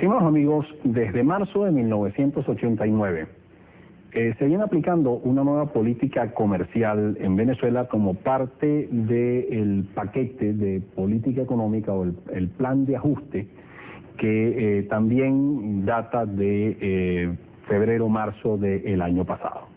Estimados amigos, desde marzo de 1989 se viene aplicando una nueva política comercial en Venezuela como parte del paquete de política económica o el plan de ajuste que también data de febrero-marzo del año pasado.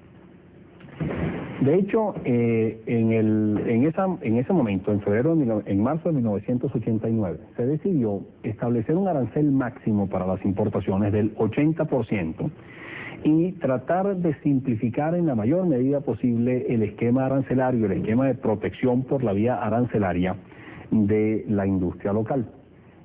De hecho, en ese momento, en marzo de 1989, se decidió establecer un arancel máximo para las importaciones del 80% y tratar de simplificar en la mayor medida posible el esquema arancelario, el esquema de protección por la vía arancelaria de la industria local.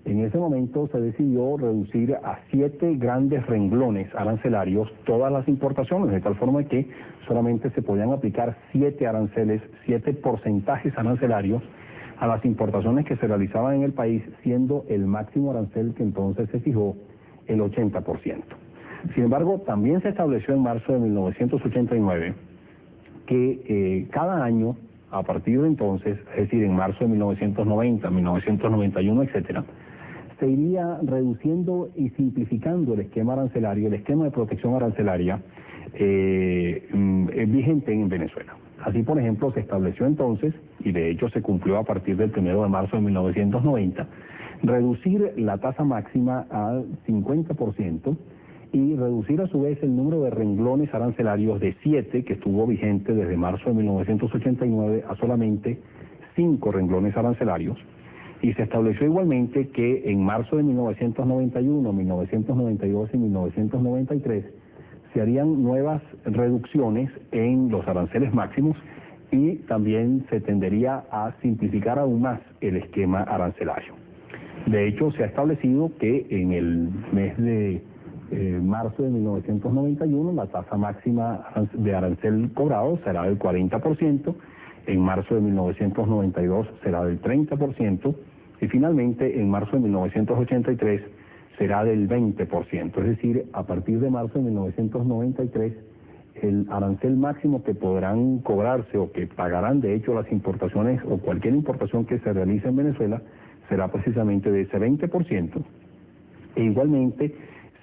En ese momento se decidió reducir a 7 grandes renglones arancelarios todas las importaciones, de tal forma que solamente se podían aplicar 7 aranceles, 7 porcentajes arancelarios a las importaciones que se realizaban en el país, siendo el máximo arancel que entonces se fijó el 80%. Sin embargo, también se estableció en marzo de 1989 que cada año, a partir de entonces, es decir, en marzo de 1990, 1991, etcétera, se iría reduciendo y simplificando el esquema arancelario, el esquema de protección arancelaria vigente en Venezuela. Así, por ejemplo, se estableció entonces, y de hecho se cumplió a partir del 1 de marzo de 1990, reducir la tasa máxima al 50% y reducir a su vez el número de renglones arancelarios de 7, que estuvo vigente desde marzo de 1989, a solamente 5 renglones arancelarios. Y se estableció igualmente que en marzo de 1991, 1992 y 1993 se harían nuevas reducciones en los aranceles máximos y también se tendería a simplificar aún más el esquema arancelario. De hecho, se ha establecido que en el mes de marzo de 1991 la tasa máxima de arancel cobrado será del 40%, en marzo de 1992 será del 30%, y finalmente en marzo de 1983 será del 20%. Es decir, a partir de marzo de 1993, el arancel máximo que podrán cobrarse o que pagarán de hecho las importaciones o cualquier importación que se realice en Venezuela será precisamente de ese 20%. E igualmente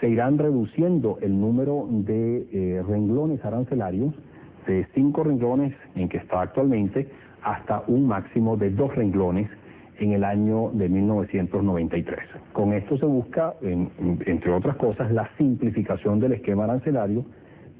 se irán reduciendo el número de renglones arancelarios de 5 renglones en que está actualmente hasta un máximo de 2 renglones en el año de 1993. Con esto se busca, entre otras cosas, la simplificación del esquema arancelario,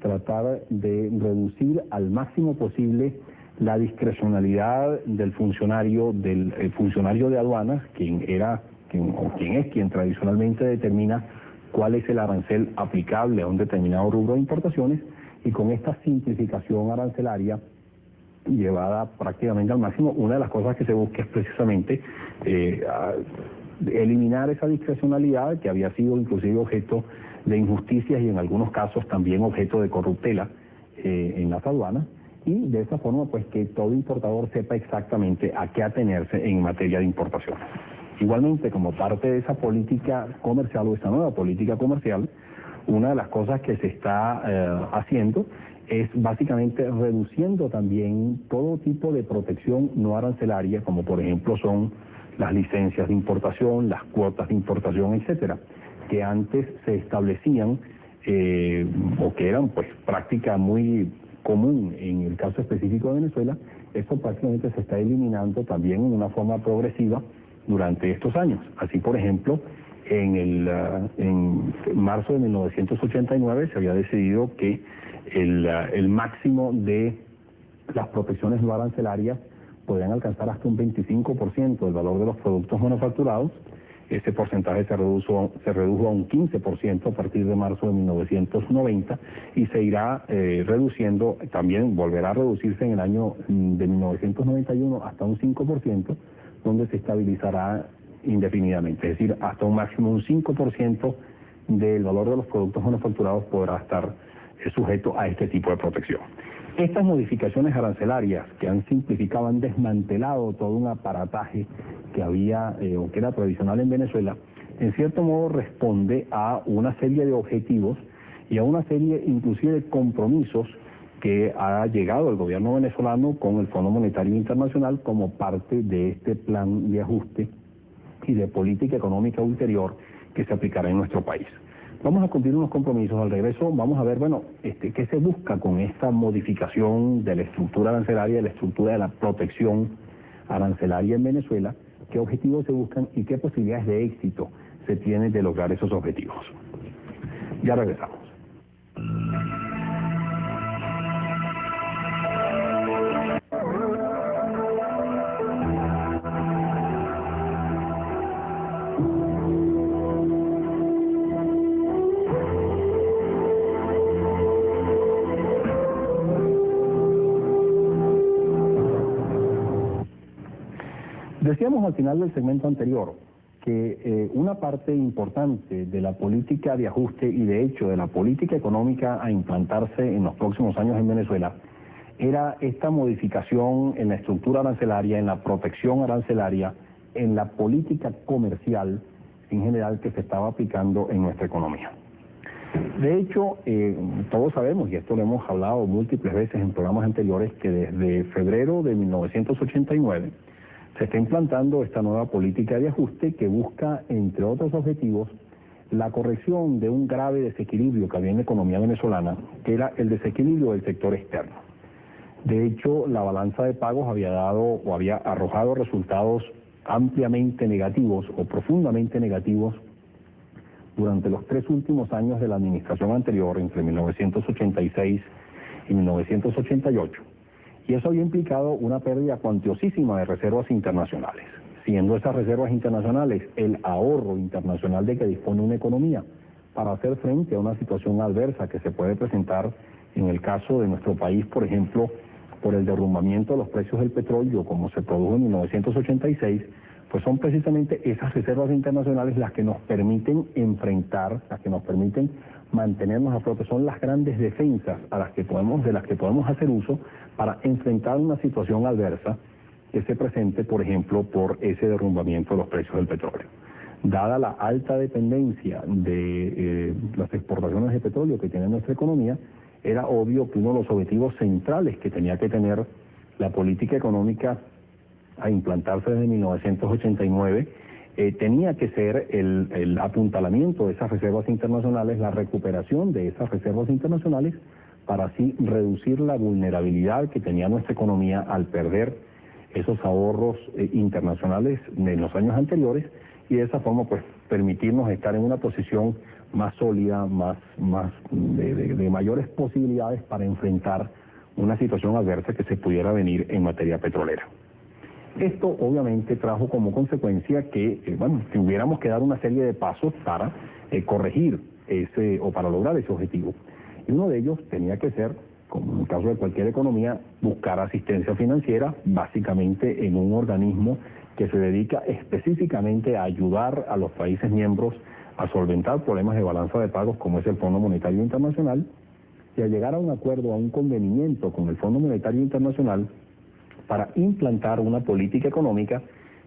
tratar de reducir al máximo posible la discrecionalidad del funcionario de aduanas, quien es quien tradicionalmente determina cuál es el arancel aplicable a un determinado rubro de importaciones, y con esta simplificación arancelaria llevada prácticamente al máximo, una de las cosas que se busca es precisamente eliminar esa discrecionalidad que había sido inclusive objeto de injusticias y en algunos casos también objeto de corruptela en las aduanas, y de esa forma pues que todo importador sepa exactamente a qué atenerse en materia de importaciones. Igualmente, como parte de esa política comercial o esa nueva política comercial, una de las cosas que se está haciendo es básicamente reduciendo también todo tipo de protección no arancelaria, como por ejemplo son las licencias de importación, las cuotas de importación, etcétera, que antes se establecían o que eran pues práctica muy común en el caso específico de Venezuela. Esto prácticamente se está eliminando también en una forma progresiva durante estos años. Así, por ejemplo, en marzo de 1989 se había decidido que el máximo de las protecciones no arancelarias podrían alcanzar hasta un 25% del valor de los productos manufacturados. Ese porcentaje se redujo a un 15% a partir de marzo de 1990 y se irá reduciendo, también volverá a reducirse en el año de 1991 hasta un 5%, donde se estabilizará indefinidamente, es decir, hasta un máximo un 5% del valor de los productos manufacturados podrá estar sujeto a este tipo de protección. Estas modificaciones arancelarias que han simplificado, han desmantelado todo un aparataje que había o que era tradicional en Venezuela, en cierto modo responde a una serie de objetivos y a una serie inclusive de compromisos que ha llegado el gobierno venezolano con el Fondo Monetario Internacional como parte de este plan de ajuste y de política económica ulterior que se aplicará en nuestro país. Vamos a cumplir unos compromisos. Al regreso vamos a ver, bueno, qué se busca con esta modificación de la estructura arancelaria, de la estructura de la protección arancelaria en Venezuela, qué objetivos se buscan y qué posibilidades de éxito se tienen de lograr esos objetivos. Ya regresamos. Decíamos al final del segmento anterior que una parte importante de la política de ajuste y de hecho de la política económica a implantarse en los próximos años en Venezuela era esta modificación en la estructura arancelaria, en la protección arancelaria, en la política comercial en general que se estaba aplicando en nuestra economía. De hecho, todos sabemos, y esto lo hemos hablado múltiples veces en programas anteriores, que desde febrero de 1989 se está implantando esta nueva política de ajuste que busca, entre otros objetivos, la corrección de un grave desequilibrio que había en la economía venezolana, que era el desequilibrio del sector externo. De hecho, la balanza de pagos había dado o había arrojado resultados ampliamente negativos o profundamente negativos durante los 3 últimos años de la administración anterior, entre 1986 y 1988. Y eso había implicado una pérdida cuantiosísima de reservas internacionales, siendo esas reservas internacionales el ahorro internacional de que dispone una economía para hacer frente a una situación adversa que se puede presentar en el caso de nuestro país, por ejemplo, por el derrumbamiento de los precios del petróleo, como se produjo en 1986, pues son precisamente esas reservas internacionales las que nos permiten enfrentar, las que nos permiten mantenernos a flote, son las grandes defensas de las que podemos hacer uso para enfrentar una situación adversa que se presente, por ejemplo, por ese derrumbamiento de los precios del petróleo. Dada la alta dependencia de las exportaciones de petróleo que tiene nuestra economía, era obvio que uno de los objetivos centrales que tenía que tener la política económica a implantarse desde 1989 tenía que ser el apuntalamiento de esas reservas internacionales, la recuperación de esas reservas internacionales, para así reducir la vulnerabilidad que tenía nuestra economía al perder esos ahorros internacionales de los años anteriores, y de esa forma pues permitirnos estar en una posición más sólida, de mayores posibilidades para enfrentar una situación adversa que se pudiera venir en materia petrolera. Esto obviamente trajo como consecuencia que tuviéramos que dar una serie de pasos para corregir para lograr ese objetivo. Y uno de ellos tenía que ser, como en el caso de cualquier economía, buscar asistencia financiera, básicamente en un organismo que se dedica específicamente a ayudar a los países miembros a solventar problemas de balanza de pagos, como es el Fondo Monetario Internacional, y a llegar a un acuerdo, a un convenimiento con el Fondo Monetario Internacional para implantar una política económica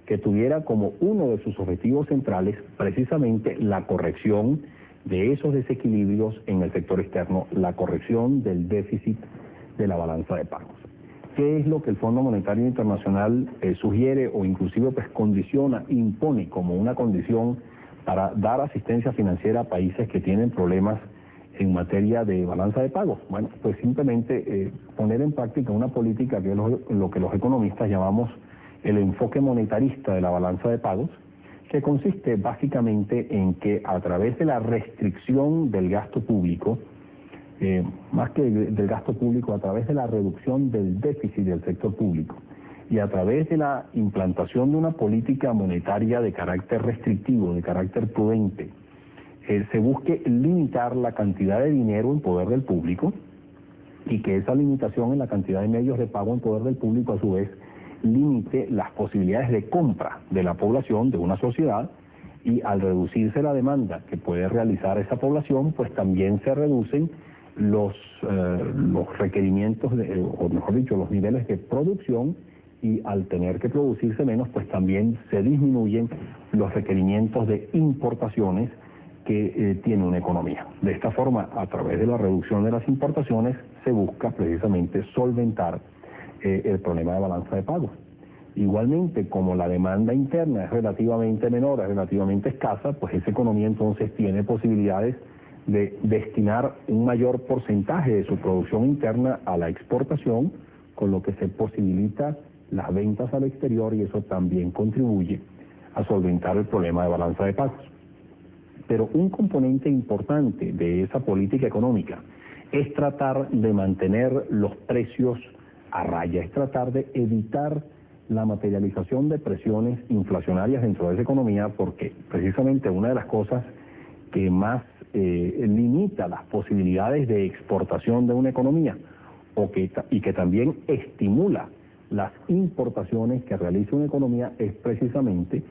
que tuviera como uno de sus objetivos centrales precisamente la corrección de esos desequilibrios en el sector externo, la corrección del déficit de la balanza de pagos. ¿Qué es lo que el Fondo Monetario Internacional sugiere o inclusive pues condiciona, impone como una condición para dar asistencia financiera a países que tienen problemas en materia de balanza de pagos? Bueno, pues simplemente poner en práctica una política que es lo que los economistas llamamos el enfoque monetarista de la balanza de pagos, que consiste básicamente en que a través de la restricción del gasto público, más que del gasto público, a través de la reducción del déficit del sector público y a través de la implantación de una política monetaria de carácter restrictivo, de carácter prudente, se busque limitar la cantidad de dinero en poder del público, y que esa limitación en la cantidad de medios de pago en poder del público a su vez limite las posibilidades de compra de la población, de una sociedad, y al reducirse la demanda que puede realizar esa población, pues también se reducen los requerimientos, o mejor dicho, los niveles de producción, y al tener que producirse menos, pues también se disminuyen los requerimientos de importaciones que tiene una economía. De esta forma, a través de la reducción de las importaciones, se busca precisamente solventar el problema de balanza de pagos. Igualmente, como la demanda interna es relativamente menor, es relativamente escasa, pues esa economía entonces tiene posibilidades de destinar un mayor porcentaje de su producción interna a la exportación, con lo que se posibilita las ventas al exterior y eso también contribuye a solventar el problema de balanza de pagos. Pero un componente importante de esa política económica es tratar de mantener los precios a raya, es tratar de evitar la materialización de presiones inflacionarias dentro de esa economía, porque precisamente una de las cosas que más limita las posibilidades de exportación de una economía y que también estimula las importaciones que realiza una economía es precisamente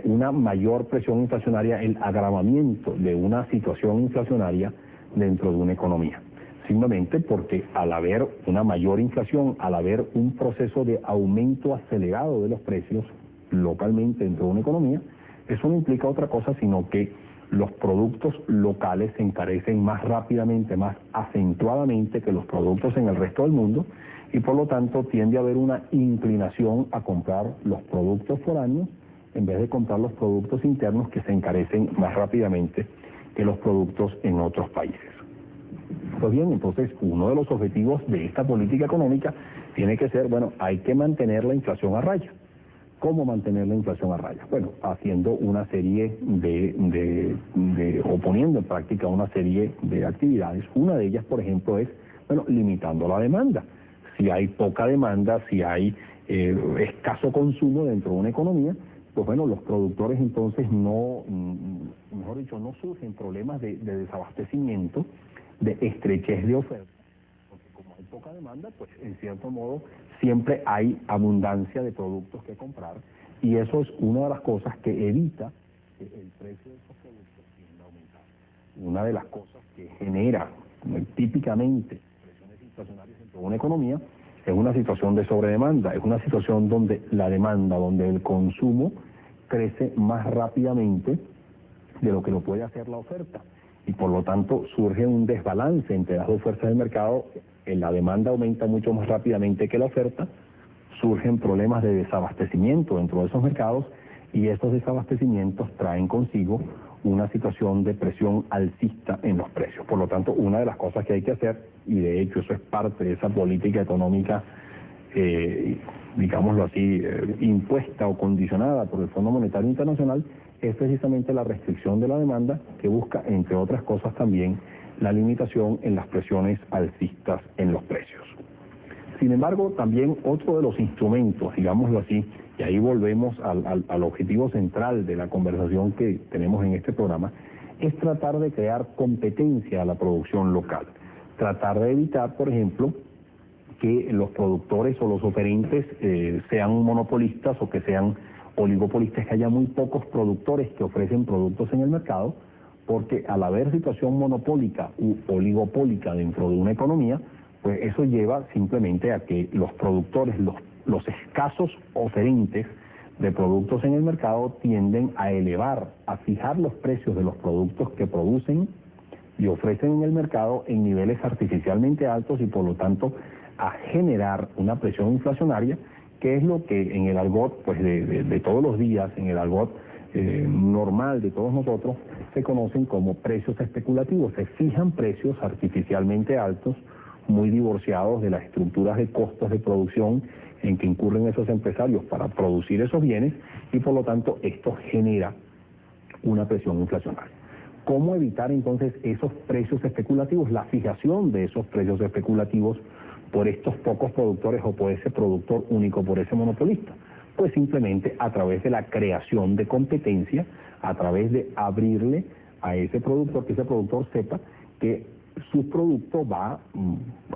una mayor presión inflacionaria, el agravamiento de una situación inflacionaria dentro de una economía. Simplemente porque al haber una mayor inflación, al haber un proceso de aumento acelerado de los precios localmente dentro de una economía, eso no implica otra cosa sino que los productos locales se encarecen más rápidamente, más acentuadamente que los productos en el resto del mundo y por lo tanto tiende a haber una inclinación a comprar los productos foráneos en vez de comprar los productos internos que se encarecen más rápidamente que los productos en otros países. Pues bien, entonces uno de los objetivos de esta política económica tiene que ser, bueno, hay que mantener la inflación a raya. ¿Cómo mantener la inflación a raya? Bueno, haciendo una serie o poniendo en práctica una serie de actividades. Una de ellas, por ejemplo, es, bueno, limitando la demanda. Si hay poca demanda, si hay escaso consumo dentro de una economía, pues bueno, los productores entonces no surgen problemas de desabastecimiento, de estrechez de oferta, porque como hay poca demanda, pues en cierto modo siempre hay abundancia de productos que comprar y eso es una de las cosas que evita que el precio de esos productos tienda a aumentar. Una de las cosas que genera típicamente presiones inflacionarias dentro de una economía es una situación de sobredemanda, es una situación donde la demanda, donde el consumo crece más rápidamente de lo que lo puede hacer la oferta. Y por lo tanto surge un desbalance entre las dos fuerzas del mercado, la demanda aumenta mucho más rápidamente que la oferta, surgen problemas de desabastecimiento dentro de esos mercados y estos desabastecimientos traen consigo una situación de presión alcista en los precios. Por lo tanto, una de las cosas que hay que hacer, y de hecho eso es parte de esa política económica, digámoslo así, impuesta o condicionada por el Fondo Monetario Internacional, es precisamente la restricción de la demanda que busca, entre otras cosas también, la limitación en las presiones alcistas en los precios. Sin embargo, también otro de los instrumentos, digámoslo así, y ahí volvemos al objetivo central de la conversación que tenemos en este programa, es tratar de crear competencia a la producción local. Tratar de evitar, por ejemplo, que los productores o los oferentes sean monopolistas o que sean oligopolistas, que haya muy pocos productores que ofrecen productos en el mercado, porque al haber situación monopólica u oligopólica dentro de una economía, pues eso lleva simplemente a que los productores, los escasos oferentes de productos en el mercado tienden a elevar, a fijar los precios de los productos que producen y ofrecen en el mercado en niveles artificialmente altos y por lo tanto a generar una presión inflacionaria, que es lo que en el argot pues de todos los días, en el argot normal de todos nosotros, se conocen como precios especulativos. Se fijan precios artificialmente altos, muy divorciados de las estructuras de costos de producción en que incurren esos empresarios para producir esos bienes y por lo tanto esto genera una presión inflacionaria. ¿Cómo evitar entonces esos precios especulativos, la fijación de esos precios especulativos por estos pocos productores o por ese productor único, por ese monopolista? Pues simplemente a través de la creación de competencia, a través de abrirle a ese productor, que ese productor sepa que su producto va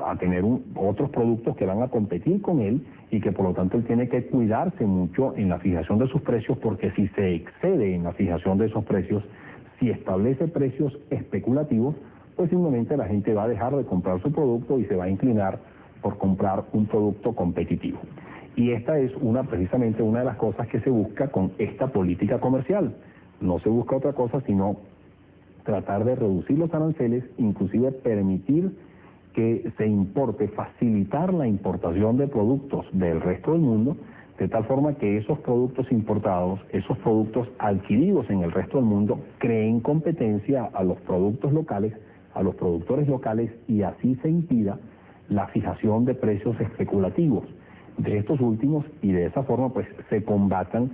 a tener otros productos que van a competir con él y que por lo tanto él tiene que cuidarse mucho en la fijación de sus precios, porque si se excede en la fijación de esos precios, si establece precios especulativos, pues simplemente la gente va a dejar de comprar su producto y se va a inclinar por comprar un producto competitivo. Y esta es precisamente una de las cosas que se busca con esta política comercial. No se busca otra cosa sino tratar de reducir los aranceles, inclusive permitir que se importe, facilitar la importación de productos del resto del mundo, de tal forma que esos productos importados, esos productos adquiridos en el resto del mundo, creen competencia a los productos locales, a los productores locales, y así se impida la fijación de precios especulativos de estos últimos, y de esa forma pues se combatan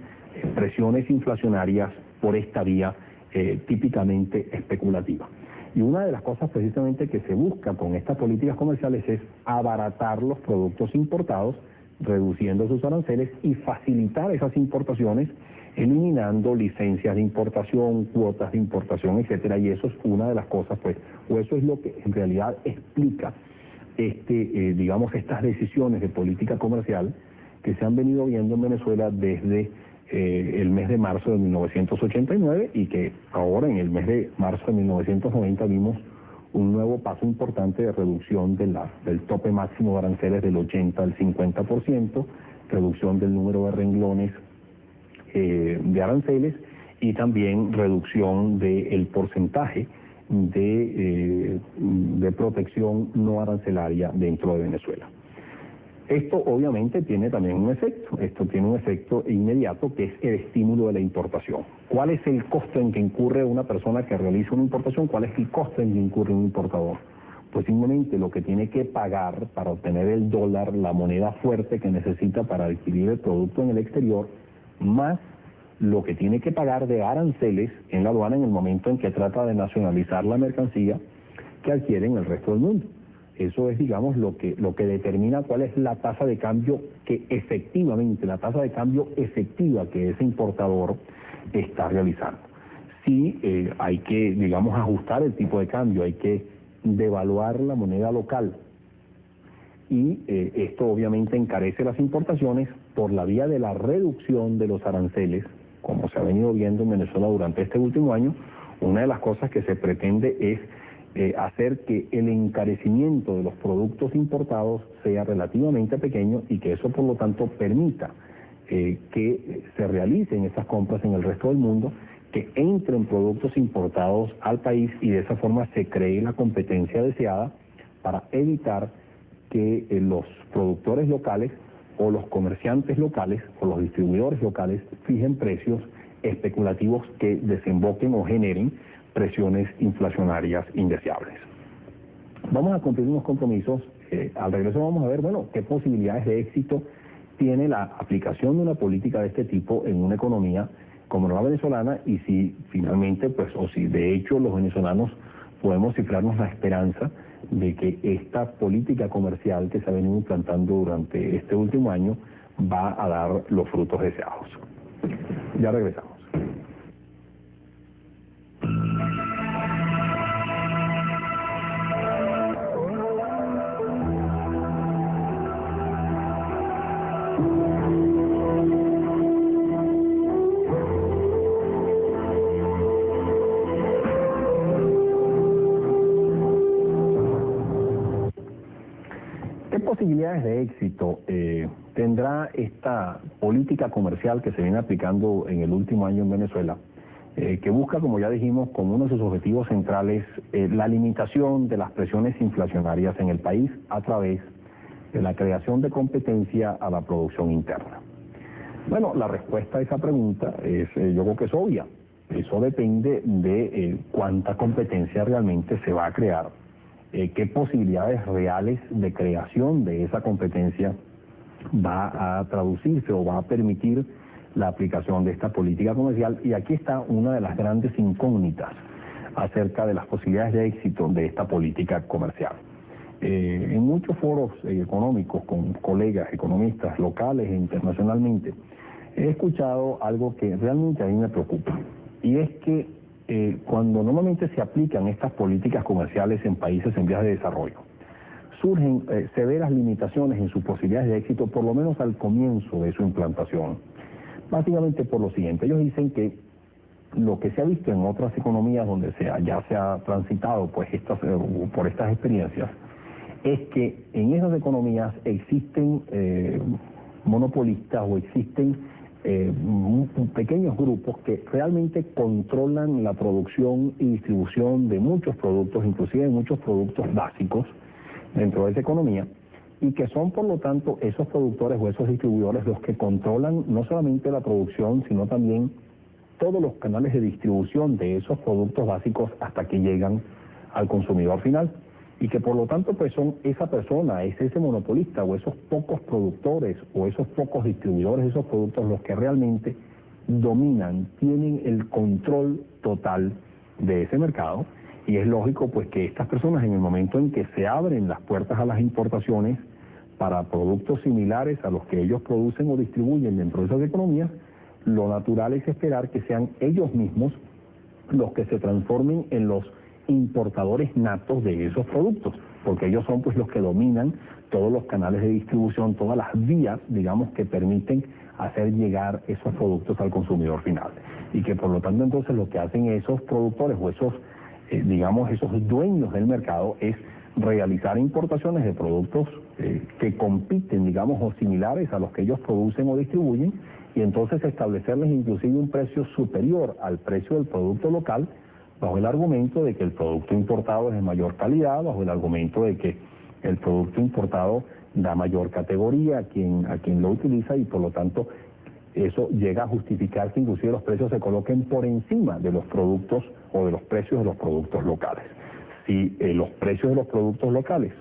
presiones inflacionarias por esta vía típicamente especulativa. Y una de las cosas precisamente que se busca con estas políticas comerciales es abaratar los productos importados, reduciendo sus aranceles, y facilitar esas importaciones, eliminando licencias de importación, cuotas de importación, etcétera. Y eso es una de las cosas, pues, o eso es lo que en realidad explica digamos, estas decisiones de política comercial que se han venido viendo en Venezuela desde el mes de marzo de 1989, y que ahora en el mes de marzo de 1990 vimos un nuevo paso importante de reducción del tope máximo de aranceles del 80 al 50%, reducción del número de renglones de aranceles, y también reducción del porcentaje de protección no arancelaria dentro de Venezuela. Esto obviamente tiene también un efecto, esto tiene un efecto inmediato, que es el estímulo de la importación. ¿Cuál es el costo en que incurre una persona que realiza una importación? ¿Cuál es el costo en que incurre un importador? Pues simplemente lo que tiene que pagar para obtener el dólar, la moneda fuerte que necesita para adquirir el producto en el exterior, más lo que tiene que pagar de aranceles en la aduana en el momento en que trata de nacionalizar la mercancía que adquiere en el resto del mundo. Eso es, digamos, lo que determina cuál es la tasa de cambio que efectivamente, la tasa de cambio efectiva que ese importador está realizando. Sí, hay que, digamos, ajustar el tipo de cambio, hay que devaluar la moneda local, y esto obviamente encarece las importaciones por la vía de la reducción de los aranceles, como se ha venido viendo en Venezuela durante este último año. Una de las cosas que se pretende es hacer que el encarecimiento de los productos importados sea relativamente pequeño, y que eso por lo tanto permita que se realicen esas compras en el resto del mundo, que entren productos importados al país, y de esa forma se cree la competencia deseada para evitar que los productores locales o los comerciantes locales o los distribuidores locales fijen precios especulativos que desemboquen o generen presiones inflacionarias indeseables. Vamos a cumplir unos compromisos. Al regreso vamos a ver, bueno, qué posibilidades de éxito tiene la aplicación de una política de este tipo en una economía como la venezolana, y si finalmente, pues, o si de hecho los venezolanos podemos cifrarnos la esperanza de que esta política comercial que se ha venido implantando durante este último año va a dar los frutos deseados. Ya regresamos. ¿Qué posibilidades de éxito tendrá esta política comercial que se viene aplicando en el último año en Venezuela, que busca, como ya dijimos, como uno de sus objetivos centrales, la limitación de las presiones inflacionarias en el país a través de la creación de competencia a la producción interna? Bueno, la respuesta a esa pregunta es, yo creo que es obvia. Eso depende de cuánta competencia realmente se va a crear, qué posibilidades reales de creación de esa competencia va a traducirse o va a permitir la aplicación de esta política comercial. Y aquí está una de las grandes incógnitas acerca de las posibilidades de éxito de esta política comercial. En muchos foros económicos con colegas economistas locales e internacionalmente, he escuchado algo que realmente a mí me preocupa, y es que cuando normalmente se aplican estas políticas comerciales en países en vías de desarrollo, surgen severas limitaciones en sus posibilidades de éxito, por lo menos al comienzo de su implantación. Básicamente por lo siguiente: ellos dicen que lo que se ha visto en otras economías donde ya se ha transitado pues por estas experiencias, es que en esas economías existen monopolistas, o existen pequeños grupos que realmente controlan la producción y distribución de muchos productos, inclusive de muchos productos básicos dentro de esa economía, y que son por lo tanto esos productores o esos distribuidores los que controlan no solamente la producción, sino también todos los canales de distribución de esos productos básicos hasta que llegan al consumidor final, y que por lo tanto pues son esa persona, es ese monopolista o esos pocos productores o esos pocos distribuidores de esos productos los que realmente dominan, tienen el control total de ese mercado. Y es lógico pues que estas personas, en el momento en que se abren las puertas a las importaciones para productos similares a los que ellos producen o distribuyen dentro de esas economías, lo natural es esperar que sean ellos mismos los que se transformen en los importadores natos de esos productos, porque ellos son pues los que dominan todos los canales de distribución, todas las vías, digamos, que permiten hacer llegar esos productos al consumidor final. Y que por lo tanto entonces lo que hacen esos productores o esos, digamos, esos dueños del mercado es realizar importaciones de productos que compiten, digamos, o similares a los que ellos producen o distribuyen, y entonces establecerles inclusive un precio superior al precio del producto local, bajo el argumento de que el producto importado es de mayor calidad, bajo el argumento de que el producto importado da mayor categoría a quien lo utiliza, y por lo tanto eso llega a justificar que inclusive los precios se coloquen por encima de los productos o de los precios de los productos locales. Si los precios de los productos locales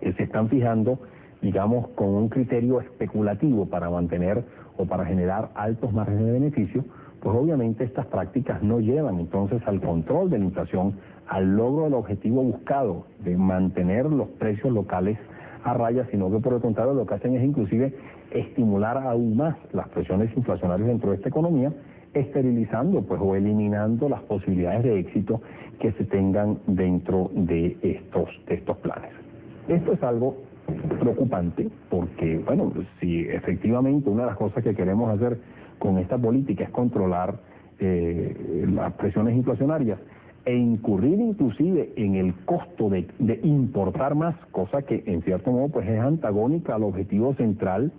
se están fijando, digamos, con un criterio especulativo para mantener o para generar altos márgenes de beneficio, pues obviamente estas prácticas no llevan entonces al control de la inflación, al logro del objetivo buscado de mantener los precios locales a raya, sino que por el contrario lo que hacen es inclusive estimular aún más las presiones inflacionarias dentro de esta economía, esterilizando pues o eliminando las posibilidades de éxito que se tengan dentro de estos planes. Esto es algo preocupante porque, bueno, si efectivamente una de las cosas que queremos hacer con esta política es controlar las presiones inflacionarias e incurrir inclusive en el costo de importar más, cosa que en cierto modo pues es antagónica al objetivo central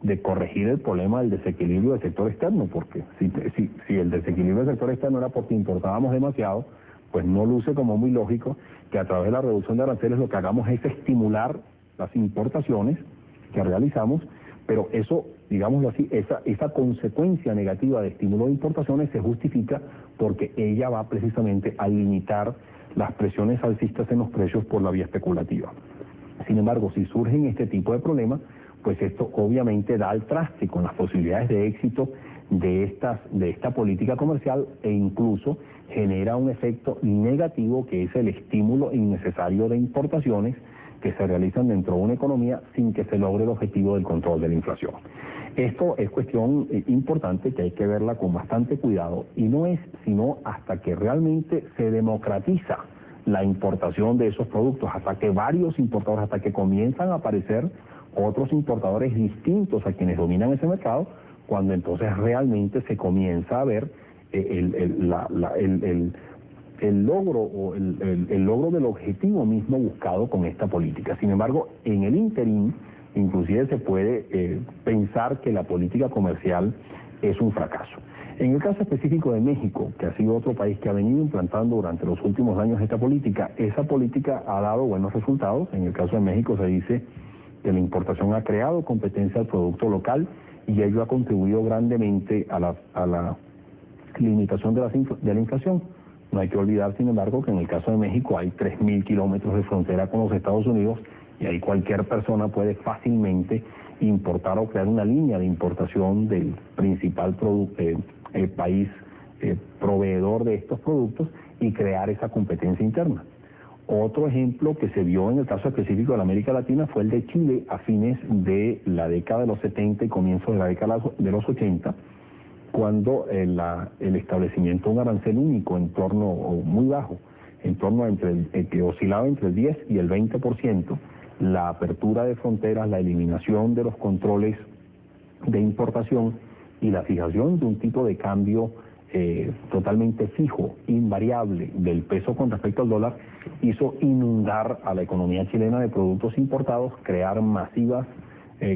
de corregir el problema del desequilibrio del sector externo, porque si el desequilibrio del sector externo era porque importábamos demasiado, pues no luce como muy lógico que a través de la reducción de aranceles lo que hagamos es estimular las importaciones que realizamos, pero eso, digámoslo así, esa consecuencia negativa de estímulo de importaciones se justifica porque ella va precisamente a limitar las presiones alcistas en los precios por la vía especulativa. Sin embargo, si surgen este tipo de problemas, pues esto obviamente da al traste con las posibilidades de éxito de esta política comercial e incluso genera un efecto negativo que es el estímulo innecesario de importaciones que se realizan dentro de una economía sin que se logre el objetivo del control de la inflación. Esto es cuestión importante que hay que verla con bastante cuidado y no es sino hasta que realmente se democratiza la importación de esos productos, hasta que varios importadores, hasta que comienzan a aparecer otros importadores distintos a quienes dominan ese mercado, cuando entonces realmente se comienza a ver el logro o el logro del objetivo mismo buscado con esta política. Sin embargo, en el interín, inclusive se puede pensar que la política comercial es un fracaso. En el caso específico de México, que ha sido otro país que ha venido implantando durante los últimos años esta política, esa política ha dado buenos resultados. En el caso de México se dice que la importación ha creado competencia al producto local y ello ha contribuido grandemente a la limitación de la inflación. No hay que olvidar, sin embargo, que en el caso de México hay 3.000 kilómetros de frontera con los Estados Unidos y ahí cualquier persona puede fácilmente importar o crear una línea de importación del principal país proveedor de estos productos y crear esa competencia interna. Otro ejemplo que se vio en el caso específico de la América Latina fue el de Chile a fines de la década de los 70 y comienzos de la década de los 80, cuando el establecimiento de un arancel único en torno, o muy bajo, en torno a que oscilaba entre el 10 y el 20%, la apertura de fronteras, la eliminación de los controles de importación y la fijación de un tipo de cambio totalmente fijo, invariable del peso con respecto al dólar, hizo inundar a la economía chilena de productos importados, crear masivas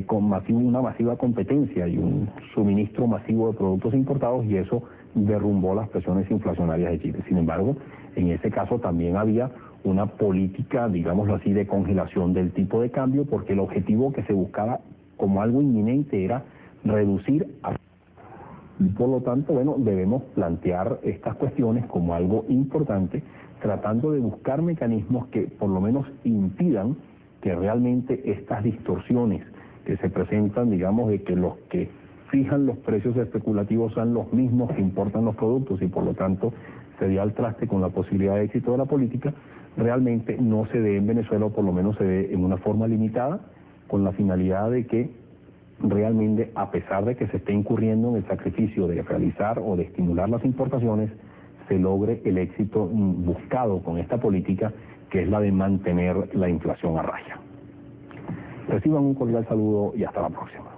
con una masiva competencia y un suministro masivo de productos importados, y eso derrumbó las presiones inflacionarias de Chile. Sin embargo, en ese caso también había una política, digámoslo así, de congelación del tipo de cambio, porque el objetivo que se buscaba como algo inminente era reducir y por lo tanto, bueno, debemos plantear estas cuestiones como algo importante, tratando de buscar mecanismos que por lo menos impidan que realmente estas distorsiones que se presentan, digamos, de que los que fijan los precios especulativos sean los mismos que importan los productos y por lo tanto se dio al traste con la posibilidad de éxito de la política, realmente no se dé en Venezuela, o por lo menos se dé en una forma limitada, con la finalidad de que realmente, a pesar de que se esté incurriendo en el sacrificio de realizar o de estimular las importaciones, se logre el éxito buscado con esta política, que es la de mantener la inflación a raya. Reciban un cordial saludo y hasta la próxima.